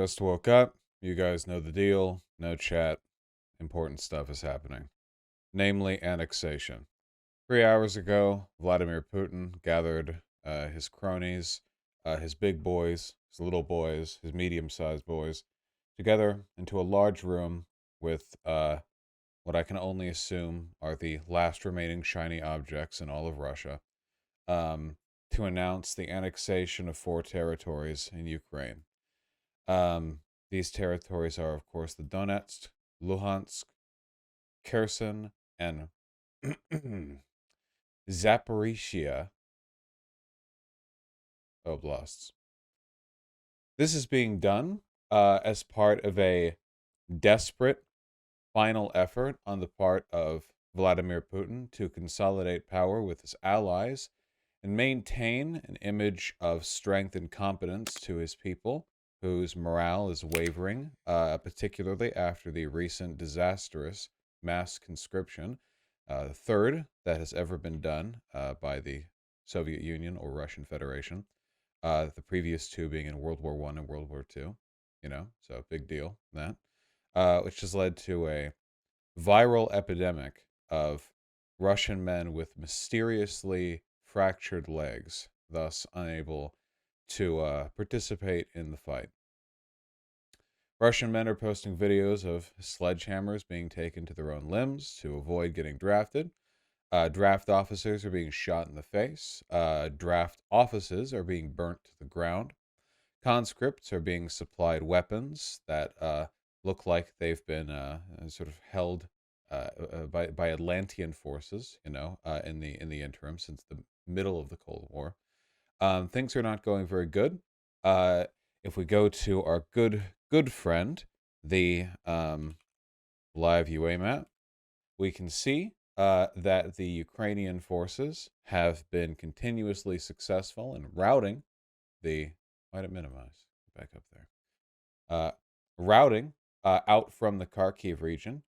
Just woke up. You guys know the deal. No chat. Important stuff is happening. Namely, annexation. 3 hours ago, Vladimir Putin gathered his cronies, his big boys, his little boys, his medium-sized boys, together into a large room with what I can only assume are the last remaining shiny objects in all of Russia, um, to announce the annexation of 4 territories in Ukraine. Um, these territories are, of course, the Donetsk, Luhansk, Kherson, and Zaporizhia oblasts. This is being done as part of a desperate final effort on the part of Vladimir Putin to consolidate power with his allies and maintain an image of strength and competence to his people, whose morale is wavering, particularly after the recent disastrous mass conscription, the third that has ever been done by the Soviet Union or Russian Federation. The previous two being in World War I and World War II. So big deal that, which has led to a viral epidemic of Russian men with mysteriously fractured legs, thus unable to participate in the fight. Russian men are posting videos of sledgehammers being taken to their own limbs to avoid getting drafted. Draft officers are being shot in the face. Draft offices are being burnt to the ground. Conscripts are being supplied weapons that look like they've been sort of held by Atlantean forces, in the interim since the middle of the Cold War. Things are not going very good. Uh, if we go to our good friend, the live UA map, we can see that the Ukrainian forces have been continuously successful in routing the. Why'd it minimize? Back up there. Uh, Routing out from the Kharkiv region.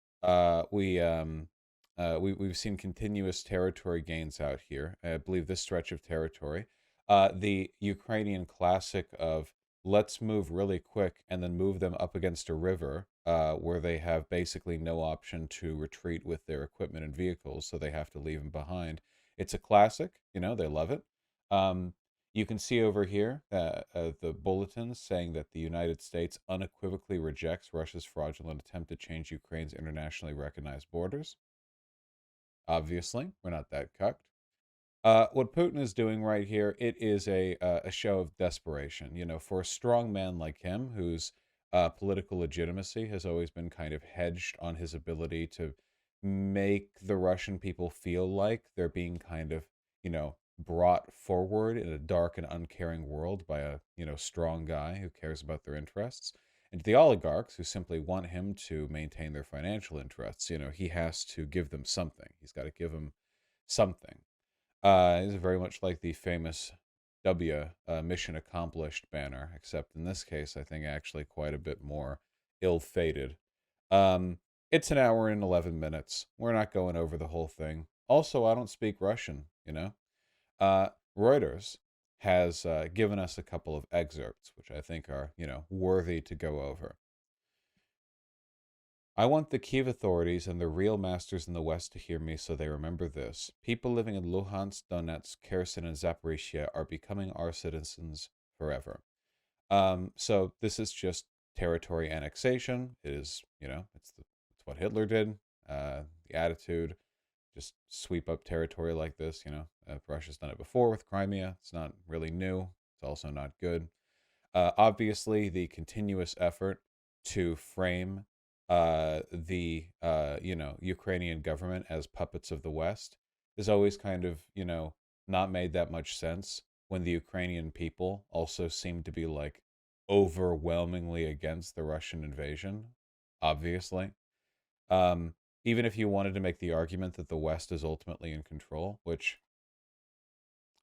We've seen continuous territory gains out here. I believe this stretch of territory, the Ukrainian classic of let's move really quick and then move them up against a river, where they have basically no option to retreat with their equipment and vehicles, so they have to leave them behind. It's a classic, they love it. Um, you can see over here the bulletins saying that the United States unequivocally rejects Russia's fraudulent attempt to change Ukraine's internationally recognized borders. Obviously, we're not that cucked. What Putin is doing right here, it is a show of desperation. For a strong man like him, whose political legitimacy has always been kind of hedged on his ability to make the Russian people feel like they're being kind of, brought forward in a dark and uncaring world by a, strong guy who cares about their interests. And to the oligarchs who simply want him to maintain their financial interests, he has to give them something. He's got to give them something. Is very much like the famous Mission Accomplished banner, except in this case, I think actually quite a bit more ill-fated. Um, it's an hour and 11 minutes. We're not going over the whole thing. Also, I don't speak Russian. Uh, Reuters has given us a couple of excerpts, which I think are, worthy to go over. I want the Kiev authorities and the real masters in the West to hear me so they remember this. People living in Luhansk, Donetsk, Kherson, and Zaporizhia are becoming our citizens forever. So this is just territory annexation. It is, it's what Hitler did. The attitude, just sweep up territory like this. Russia's done it before with Crimea. It's not really new. It's also not good. Obviously, the continuous effort to frame the Ukrainian government as puppets of the West has always kind of not made that much sense when the Ukrainian people also seem to be like overwhelmingly against the Russian invasion. Obviously, um, even if you wanted to make the argument that the West is ultimately in control,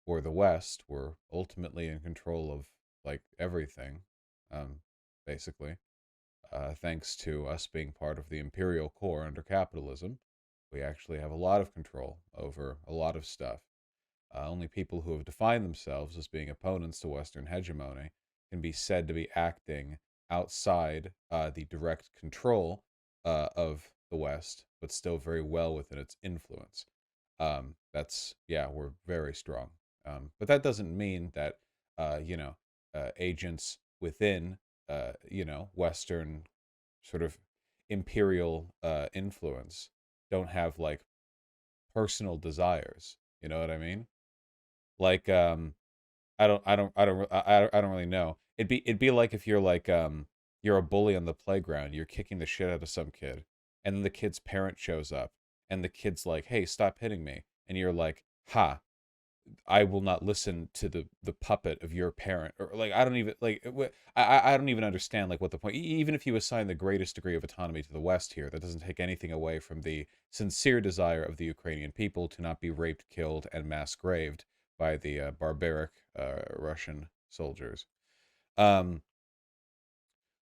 or the West were ultimately in control of like everything, um, basically. Thanks to us being part of the imperial core under capitalism, we actually have a lot of control over a lot of stuff. Only people who have defined themselves as being opponents to Western hegemony can be said to be acting outside the direct control of the West, but still very well within its influence. That's yeah, we're very strong. But that doesn't mean that you know agents within Western sort of imperial influence don't have like personal desires. You know what I mean? Like I don't really know. It'd be like if you're like you're a bully on the playground, you're kicking the shit out of some kid, and then the kid's parent shows up, and the kid's like, "Hey, stop hitting me," and you're like, "Ha, I will not listen to the puppet of your parent," or like I don't even like I don't even understand like what the point. Even if you assign the greatest degree of autonomy to the West here, that doesn't take anything away from the sincere desire of the Ukrainian people to not be raped, killed, and mass graved by the barbaric Russian soldiers. Um,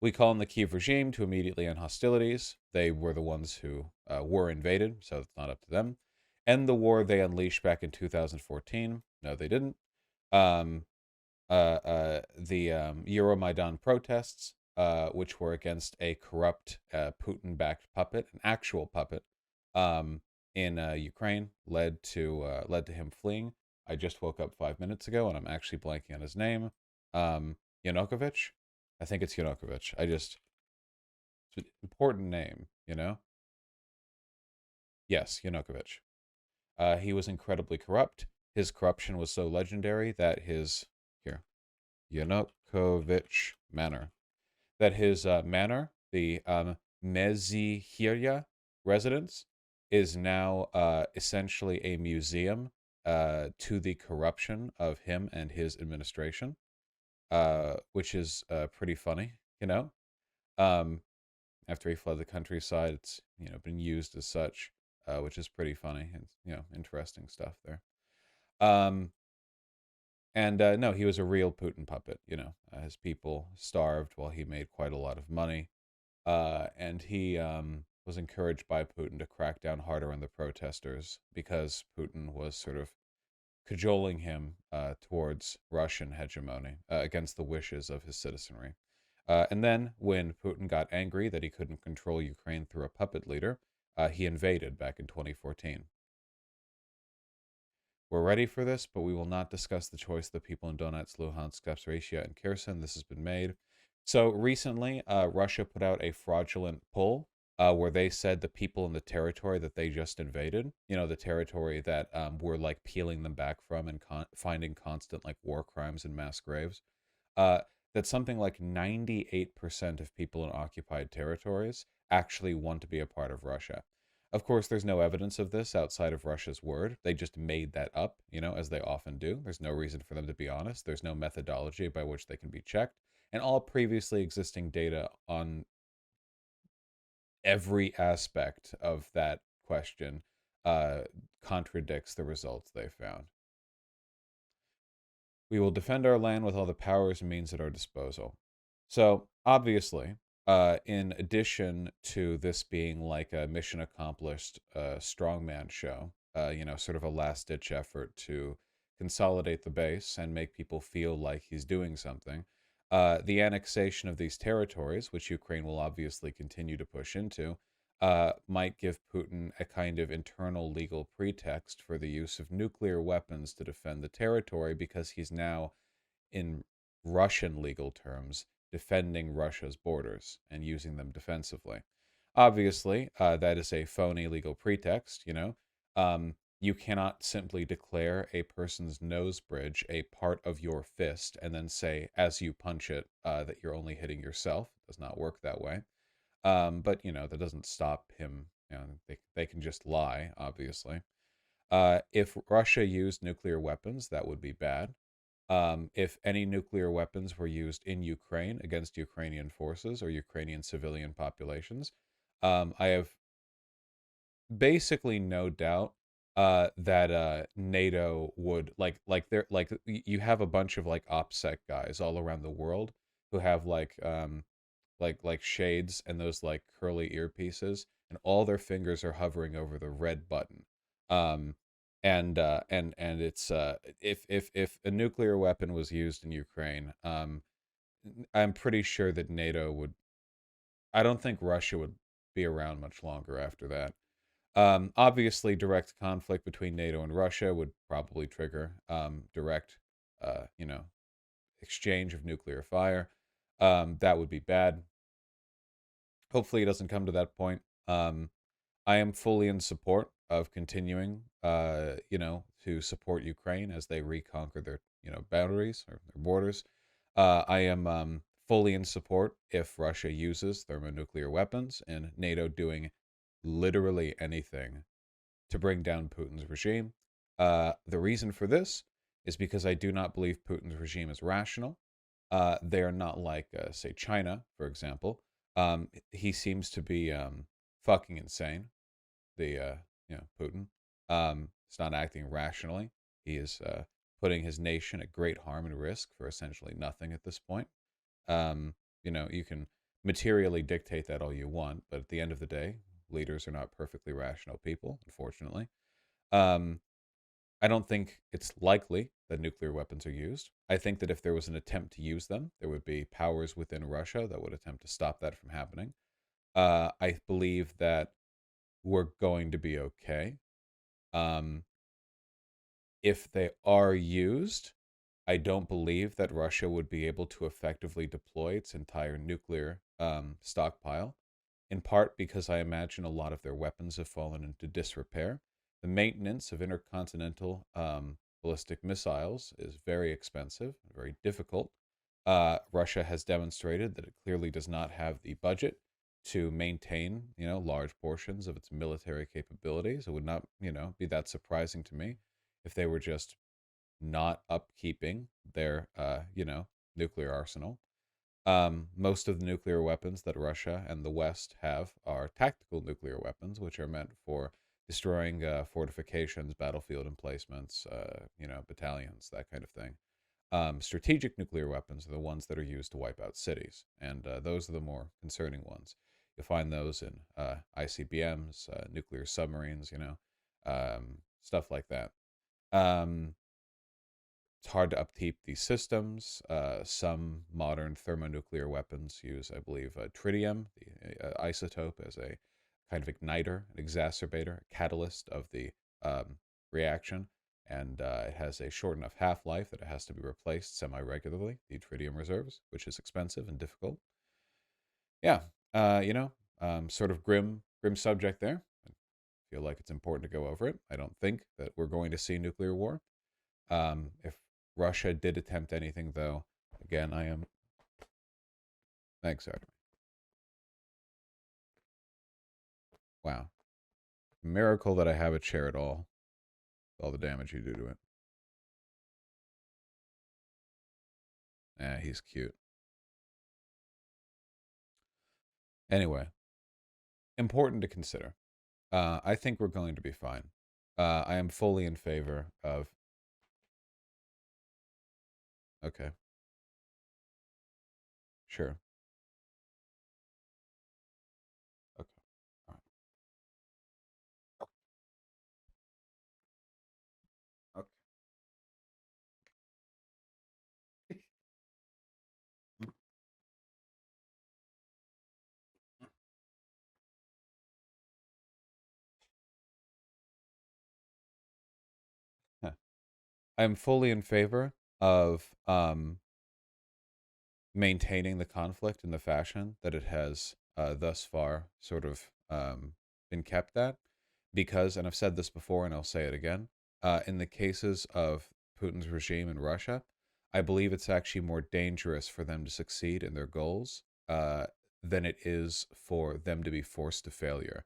we call on the Kiev regime to immediately end hostilities. They were the ones who were invaded, so it's not up to them. End the war they unleashed back in 2014. No, they didn't. Um, the Euromaidan protests, which were against a corrupt Putin-backed puppet, an actual puppet, um, in Ukraine, led to him fleeing. I just woke up 5 minutes ago, and I'm actually blanking on his name. Yanukovych, I think it's Yanukovych. It's an important name, you know. Yes, Yanukovych. He was incredibly corrupt. His corruption was so legendary that his here Yanukovych Manor. That his manor, the Mezihirya residence, is now essentially a museum to the corruption of him and his administration, which is pretty funny, you know. Um, After he fled the countryside, it's been used as such, which is pretty funny and interesting stuff there. Um, And no, he was a real Putin puppet. His people starved while he made quite a lot of money. And he was encouraged by Putin to crack down harder on the protesters because Putin was sort of cajoling him towards Russian hegemony against the wishes of his citizenry. And then, when Putin got angry that he couldn't control Ukraine through a puppet leader, he invaded back in 2014. We're ready for this, but we will not discuss the choice of the people in Donetsk, Luhansk, Zaporizhia, and Kherson. This has been made. So recently, Russia put out a fraudulent poll where they said the people in the territory that they just invaded, the territory that we're like peeling them back from and finding constant like war crimes and mass graves, uh, that something like 98% of people in occupied territories actually want to be a part of Russia. Of course, there's no evidence of this outside of Russia's word. They just made that up, as they often do. There's no reason for them to be honest. There's no methodology by which they can be checked. And all previously existing data on every aspect of that question uh, contradicts the results they found. We will defend our land with all the powers and means at our disposal. So, obviously, in addition to this being like a mission accomplished strongman show, sort of a last ditch effort to consolidate the base and make people feel like he's doing something, the annexation of these territories, which Ukraine will obviously continue to push into, might give Putin a kind of internal legal pretext for the use of nuclear weapons to defend the territory because he's now, in Russian legal terms, defending Russia's borders and using them defensively. Obviously, that is a phony legal pretext, you cannot simply declare a person's nose bridge a part of your fist and then say, as you punch it, that you're only hitting yourself. It does not work that way. But that doesn't stop him. They can just lie, obviously. If Russia used nuclear weapons, that would be bad. If any nuclear weapons were used in Ukraine against Ukrainian forces or Ukrainian civilian populations, I have basically no doubt that NATO would you have a bunch of like OPSEC guys all around the world who have like shades and those like curly earpieces, and all their fingers are hovering over the red button. Um, and it's if a nuclear weapon was used in Ukraine, I'm pretty sure that NATO would. I don't think Russia would be around much longer after that. Obviously, direct conflict between NATO and Russia would probably trigger direct, you know, exchange of nuclear fire. That would be bad. Hopefully, it doesn't come to that point. I am fully in support of continuing, to support Ukraine as they reconquer their, boundaries or their borders. I am fully in support if Russia uses thermonuclear weapons and NATO doing literally anything to bring down Putin's regime. The reason for this is because I do not believe Putin's regime is rational. They are not like, say, China, for example. He seems to be fucking insane. Putin. He's not acting rationally. He is putting his nation at great harm and risk for essentially nothing at this point. Um, you can materially dictate that all you want, but at the end of the day, leaders are not perfectly rational people, unfortunately. Um, I don't think it's likely that nuclear weapons are used. I think that if there was an attempt to use them, there would be powers within Russia that would attempt to stop that from happening. I believe that we're going to be okay. Um, if they are used, I don't believe that Russia would be able to effectively deploy its entire nuclear stockpile, in part because I imagine a lot of their weapons have fallen into disrepair. The maintenance of intercontinental ballistic missiles is very expensive and very difficult. Russia has demonstrated that it clearly does not have the budget to maintain, large portions of its military capabilities. It would not, be that surprising to me if they were just not upkeeping their, nuclear arsenal. Most of the nuclear weapons that Russia and the West have are tactical nuclear weapons, which are meant for destroying fortifications, battlefield emplacements, battalions, that kind of thing. Strategic nuclear weapons are the ones that are used to wipe out cities, and those are the more concerning ones. You'll find those in ICBMs, nuclear submarines, stuff like that. Um, it's hard to upkeep these systems. Some modern thermonuclear weapons use, I believe, tritium, the isotope, as a kind of igniter, an exacerbator, a catalyst of the reaction. And it has a short enough half life that it has to be replaced semi regularly, the tritium reserves, which is expensive and difficult. Yeah, sort of grim subject there. I feel like it's important to go over it. I don't think that we're going to see nuclear war. If Russia did attempt anything, though, again, I am. Thanks, Artemis. Wow. Miracle that I have a chair at all the damage you do to it. He's cute. Anyway, important to consider. I think we're going to be fine. I am fully in favor of. Okay, sure. Okay, all right. Okay. I'm fully in favor of maintaining the conflict in the fashion that it has thus far sort of been kept at. Because, and I've said this before and I'll say it again, in the cases of Putin's regime in Russia, I believe it's actually more dangerous for them to succeed in their goals than it is for them to be forced to failure.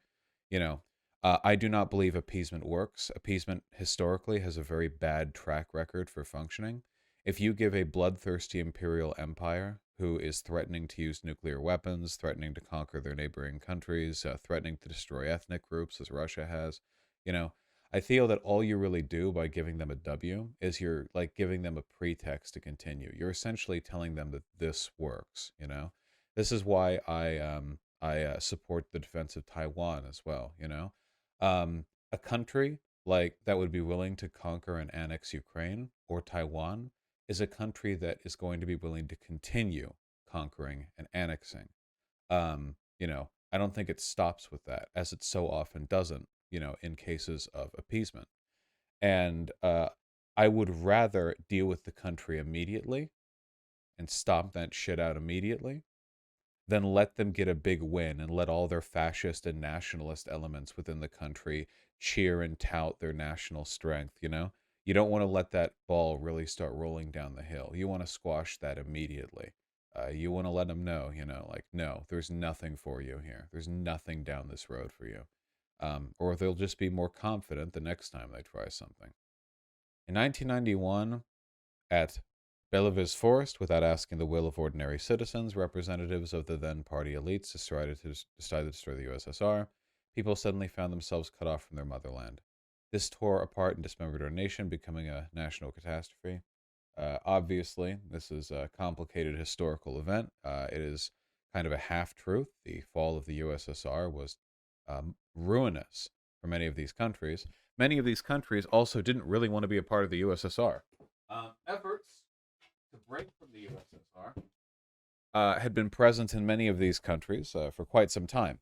You know, I do not believe appeasement works. Appeasement historically has a very bad track record for functioning. If you give a bloodthirsty imperial empire who is threatening to use nuclear weapons, threatening to conquer their neighboring countries, threatening to destroy ethnic groups, as Russia has, you know, I feel that all you really do by giving them a W is you're like giving them a pretext to continue. You're essentially telling them that this works. This is why I support the defense of Taiwan as well. A country like that would be willing to conquer and annex Ukraine or Taiwan is a country that is going to be willing to continue conquering and annexing. I don't think it stops with that, as it so often doesn't, in cases of appeasement. And I would rather deal with the country immediately and stomp that shit out immediately than let them get a big win and let all their fascist and nationalist elements within the country cheer and tout their national strength. You don't want to let that ball really start rolling down the hill. You want to squash that immediately. You want to let them know, like, no, there's nothing for you here. There's nothing down this road for you. Or they'll just be more confident the next time they try something. In 1991, at Belleville's Forest, without asking the will of ordinary citizens, representatives of the then party elites decided to destroy the USSR. People suddenly found themselves cut off from their motherland. This tore apart and dismembered our nation, becoming a national catastrophe. Obviously, this is a complicated historical event. It is kind of a half-truth. The fall of the USSR was ruinous for many of these countries. Many of these countries also didn't really want to be a part of the USSR. Efforts to break from the USSR had been present in many of these countries for quite some time.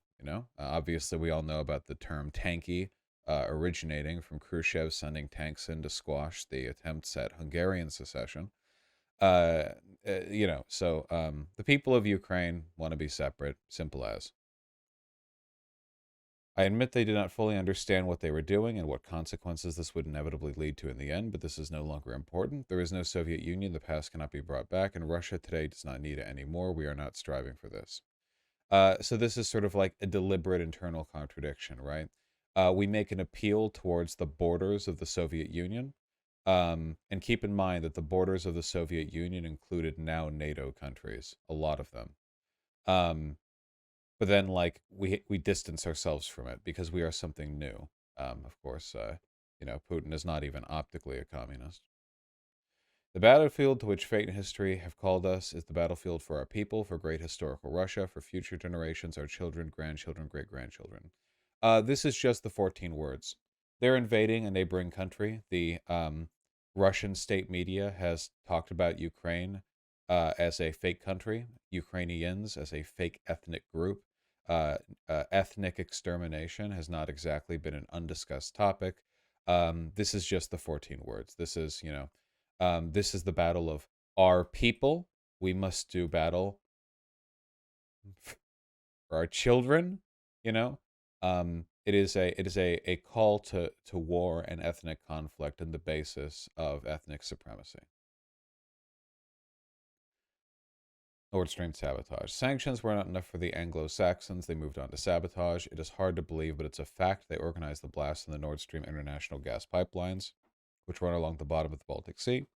Obviously, we all know about the term tanky originating from Khrushchev sending tanks in to squash the attempts at Hungarian secession. The people of Ukraine want to be separate, simple as. I admit they did not fully understand what they were doing and what consequences this would inevitably lead to in the end, but this is no longer important. There is no Soviet Union. The past cannot be brought back, and Russia today does not need it anymore. We are not striving for this. So this is sort of like a deliberate internal contradiction, right? We make an appeal towards the borders of the Soviet Union, and keep in mind that the borders of the Soviet Union included now NATO countries, a lot of them. Um, but then, like, we distance ourselves from it because we are something new. Of course, Putin is not even optically a communist. The battlefield to which fate and history have called us is the battlefield for our people, for great historical Russia, for future generations, our children, grandchildren, great-grandchildren. This is just the 14 words. They're invading a neighboring country. The Russian state media has talked about Ukraine as a fake country, Ukrainians as a fake ethnic group. Ethnic extermination has not exactly been an undiscussed topic. This is just the 14 words. This is the battle of our people. We must do battle for our children. It is a call to war and ethnic conflict and the basis of ethnic supremacy. Nord Stream sabotage. Sanctions were not enough for the Anglo-Saxons. They moved on to sabotage. It is hard to believe, but it's a fact. They organized the blast in the Nord Stream international gas pipelines, which run along the bottom of the Baltic Sea.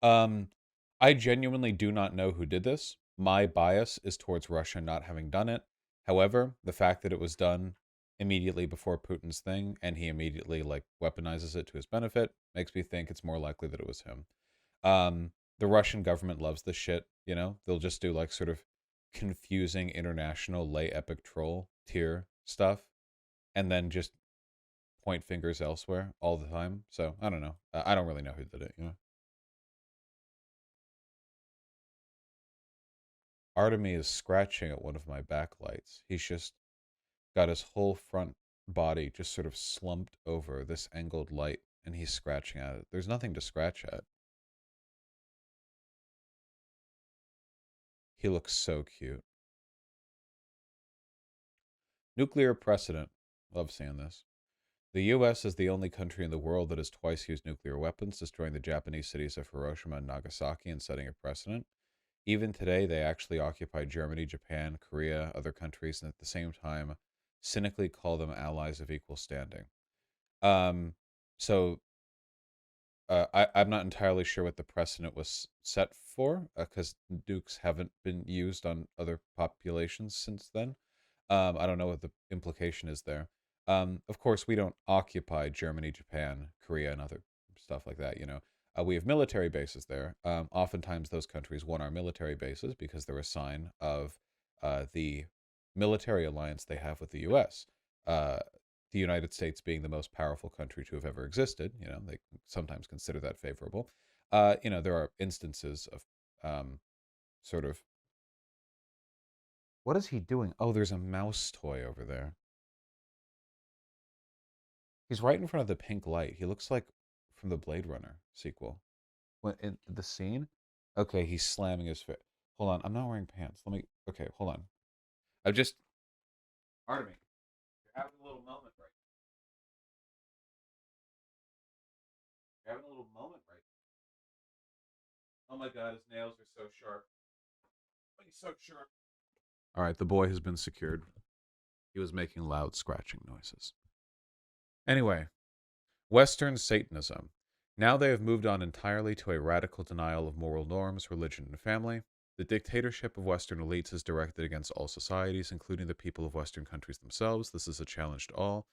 I genuinely do not know who did this. My bias is towards Russia not having done it. However, the fact that it was done immediately before Putin's thing and he immediately weaponizes it to his benefit makes me think it's more likely that it was him. The Russian government loves this shit. They'll just do sort of confusing international lay epic troll tier stuff and then just point fingers elsewhere all the time. So I don't know. I don't really know who did it. Artemy is scratching at one of my backlights. He's just got his whole front body just sort of slumped over this angled light, and he's scratching at it. There's nothing to scratch at. He looks so cute. Nuclear precedent. Love seeing this. The U.S. is the only country in the world that has twice used nuclear weapons, destroying the Japanese cities of Hiroshima and Nagasaki and setting a precedent. Even today, they actually occupy Germany, Japan, Korea, other countries, and at the same time, cynically call them allies of equal standing. Um, so I'm not entirely sure what the precedent was set for, because nukes haven't been used on other populations since then. I don't know what the implication is there. Of course, we don't occupy Germany, Japan, Korea, and other stuff like that. We have military bases there. Oftentimes, those countries want our military bases because they're a sign of the military alliance they have with the U.S. The United States being the most powerful country to have ever existed. They sometimes consider that favorable. There are instances of sort of. What is he doing? Oh, there's a mouse toy over there. He's right in front of the pink light. He looks like from the Blade Runner sequel. When in the scene? Okay, he's slamming his foot. Hold on, I'm not wearing pants. Let me. Okay, hold on. I've just. Pardon me. You're having a little moment right. You're having a little moment right. Oh my God, his nails are so sharp. Oh, he's so sharp. All right, the boy has been secured. He was making loud scratching noises. Anyway, Western Satanism. Now they have moved on entirely to a radical denial of moral norms, religion, and family. The dictatorship of Western elites is directed against all societies, including the people of Western countries themselves. This is a challenge to all.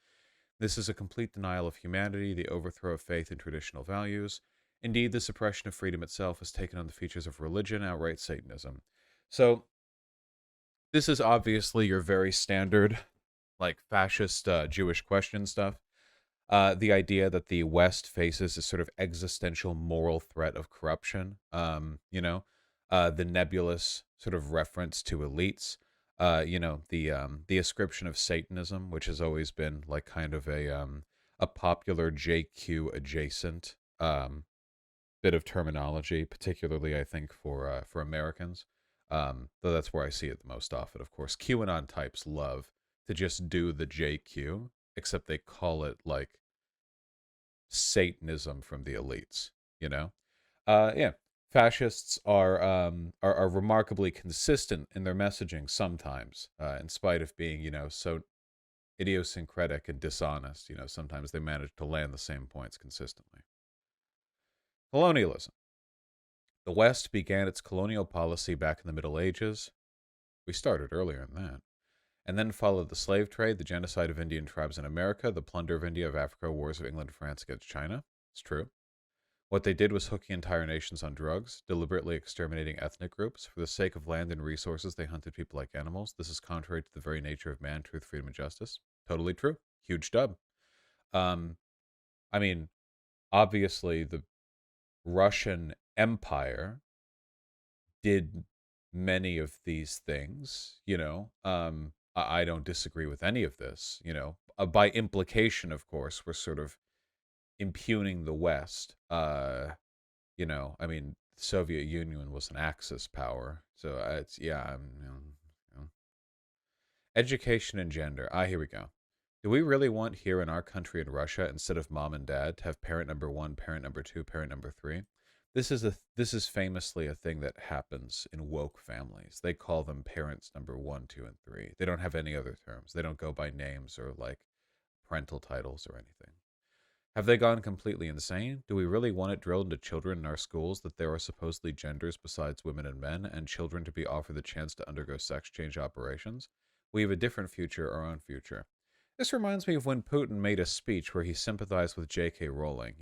This is a complete denial of humanity, the overthrow of faith and traditional values. Indeed, the suppression of freedom itself has taken on the features of religion, outright Satanism. So, this is obviously your very standard, like, fascist Jewish question stuff. The idea that the West faces this sort of existential moral threat of corruption, the nebulous sort of reference to elites, the ascription of Satanism, which has always been like kind of a popular JQ adjacent bit of terminology, particularly I think for Americans. Though that's where I see it the most often. Of course, QAnon types love to just do the JQ, except they call it like Satanism from the elites. You know, yeah. Fascists are remarkably consistent in their messaging sometimes, in spite of being so idiosyncratic and dishonest. Sometimes they manage to land the same points consistently. Colonialism. The West began its colonial policy back in the Middle Ages. We started earlier than that. And then followed the slave trade, the genocide of Indian tribes in America, the plunder of India, of Africa, wars of England and France against China. It's true. What they did was hook the entire nations on drugs, deliberately exterminating ethnic groups. For the sake of land and resources, they hunted people like animals. This is contrary to the very nature of man, truth, freedom, and justice. Totally true. Huge dub. Um, I mean, obviously, the Russian Empire did many of these things. I don't disagree with any of this. By implication, of course, we're sort of impugning the West. I mean, the Soviet Union was an Axis power, so it's yeah. Education and gender. Here we go. Do we really want here in our country in Russia, instead of mom and dad, to have parent number one, parent number two, parent number three? This is famously a thing that happens in woke families. They call them parents number one, two, and three. They don't have any other terms. They don't go by names or like parental titles or anything. Have they gone completely insane? Do we really want it drilled into children in our schools that there are supposedly genders besides women and men, and children to be offered the chance to undergo sex change operations? We have a different future, our own future. This reminds me of when Putin made a speech where he sympathized with J.K. Rowling.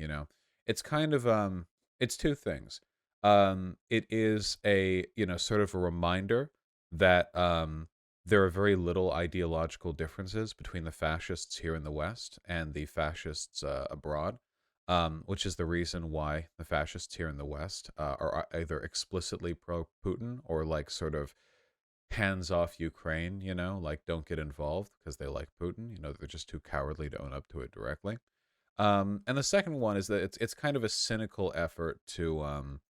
It's kind of it's two things. It is a sort of a reminder that there are very little ideological differences between the fascists here in the West and the fascists abroad, which is the reason why the fascists here in the West are either explicitly pro Putin or like sort of hands off Ukraine, like don't get involved because they like Putin. They're just too cowardly to own up to it directly. And the second one is that it's kind of a cynical effort to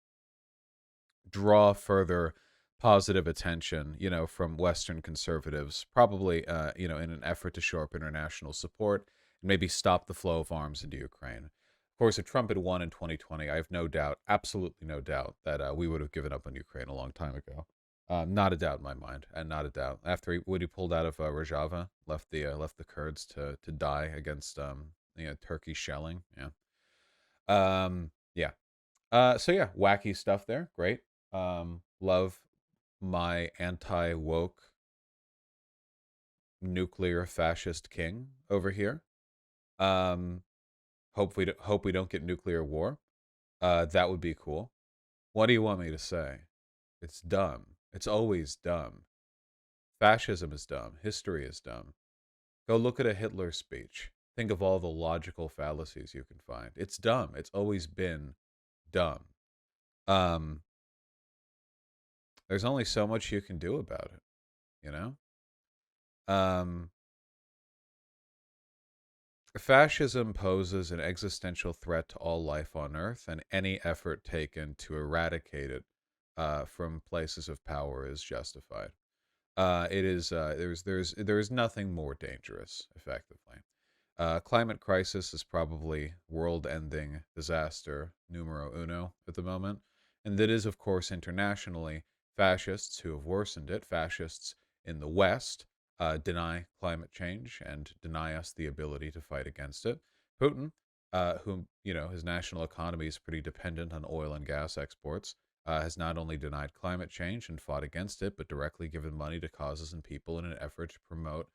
draw further positive attention, from Western conservatives, probably, in an effort to shore up international support and maybe stop the flow of arms into Ukraine. Of course, if Trump had won in 2020, I have no doubt, absolutely no doubt, that we would have given up on Ukraine a long time ago. Not a doubt in my mind, and not a doubt. After when he pulled out of Rojava, left the Kurds to die against Turkey shelling. Yeah. Yeah. So yeah, wacky stuff there. Great. Love my anti woke nuclear fascist king over here. Um, hope we don't get nuclear war. That would be cool. What do you want me to say? It's dumb. It's always dumb. Fascism is dumb. History is dumb. Go look at a Hitler speech. Think of all the logical fallacies you can find. It's dumb. It's always been dumb. Um, There's only so much you can do about it, you know? Um, Fascism poses an existential threat to all life on Earth, and any effort taken to eradicate it from places of power is justified. It is there is nothing more dangerous, effectively. Climate crisis is probably world-ending disaster numero uno at the moment, and that is, of course, internationally. Fascists who have worsened it, fascists in the West, deny climate change and deny us the ability to fight against it. Putin, whom his national economy is pretty dependent on oil and gas exports, has not only denied climate change and fought against it, but directly given money to causes and people in an effort to promote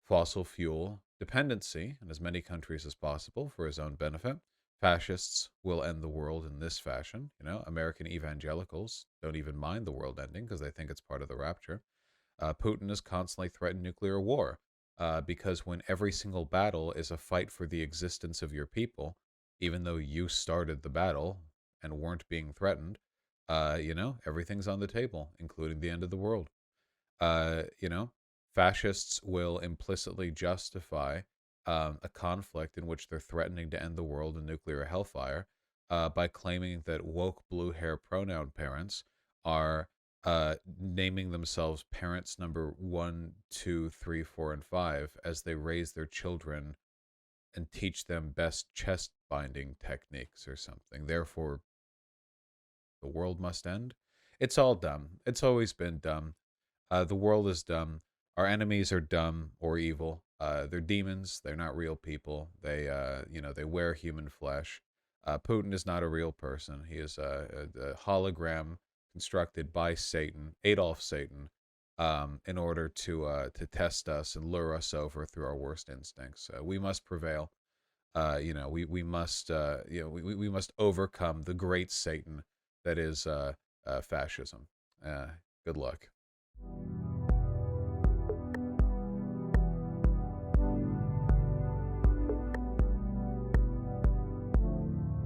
fossil fuel dependency in as many countries as possible for his own benefit. Fascists will end the world in this fashion. American evangelicals don't even mind the world ending because they think it's part of the rapture. Putin has constantly threatened nuclear war because when every single battle is a fight for the existence of your people, even though you started the battle and weren't being threatened, everything's on the table, including the end of the world. uh, you know, Fascists will implicitly justify a conflict in which they're threatening to end the world in nuclear hellfire by claiming that woke blue hair pronoun parents are naming themselves parents number one, two, three, four, and five as they raise their children and teach them best chest binding techniques or something. Therefore, the world must end. It's all dumb. It's always been dumb. The world is dumb. Our enemies are dumb or evil. They're demons. They're not real people. They wear human flesh. Putin is not a real person. He is a hologram constructed by Satan, Adolf Satan, in order to test us and lure us over through our worst instincts. We must prevail. We must we must overcome the great Satan that is fascism. Good luck.